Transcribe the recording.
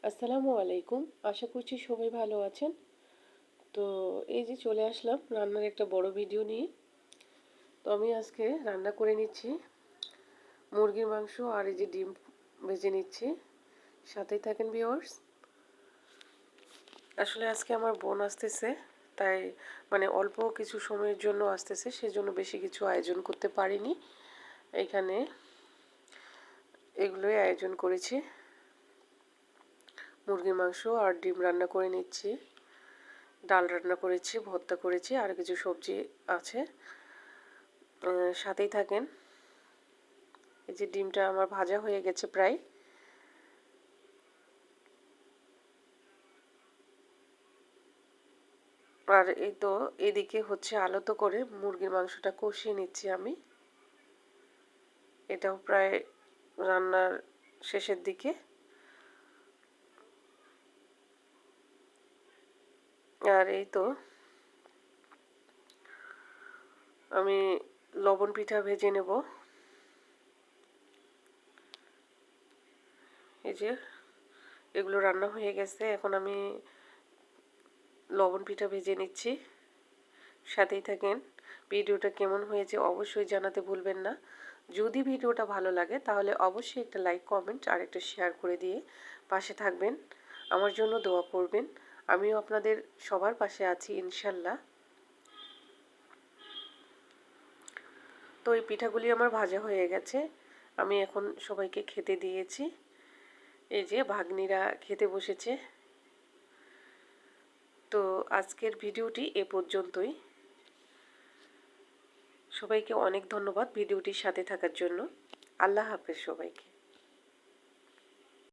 আসসালামু আলাইকুম। আশা করছি সবাই ভালো আছেন। তো এই যে চলে আসলাম রান্নার একটা বড় ভিডিও নিয়ে। তো আমি আজকে রান্না করে নিচ্ছি মুরগির মাংস আর এই যে ডিম ভেজে নিচ্ছি। সাথেই থাকেন ভিউয়ার্স। আসলে আজকে আমার বোন আসতেছে, তাই অল্প কিছু সময়ের জন্য আসতেছে, সেজন্য বেশি কিছু আয়োজন করতে পারিনি। এখানে এগুলোই আয়োজন করেছি। মুরগির মাংস আর ডিম রান্না করে নিচ্ছি, ডাল রান্না করেছি, ভর্তা করেছি, আর কিছু সবজি আছে। সাথেই থাকেন। এই যে ডিমটা আমার ভাজা হয়ে গেছে প্রায়। আর এই তো এদিকে হচ্ছে আলতো করে মুরগির মাংসটা কষিয়ে নিচ্ছি আমি। এটাও প্রায় রান্নার শেষের দিকে। আর এই তো আমি লবণ পিঠা ভেজে নেব। এই যে এগুলো রান্না হয়ে গেছে, এখন আমি লবণ পিঠা ভেজে নিচ্ছি। সাথেই থাকেন। ভিডিওটা কেমন হয়েছে অবশ্যই জানাতে ভুলবেন না। যদি ভিডিওটা ভালো লাগে তাহলে অবশ্যই একটা লাইক, কমেন্ট আর একটা শেয়ার করে দিয়ে পাশে থাকবেন। আমার জন্য দোয়া করবেন। আমিও আপনাদের সবার পাশে আছি ইনশাল্লাহ। তো এই পিঠাগুলি আমার ভাজা হয়ে গেছে। আমি এখন সবাইকে খেতে দিয়েছি। এই যে ভাগ্নিরা খেতে বসেছে। তো আজকের ভিডিওটি এ পর্যন্তই। সবাইকে অনেক ধন্যবাদ ভিডিওটির সাথে থাকার জন্য। আল্লাহ হাফেজ সবাইকে।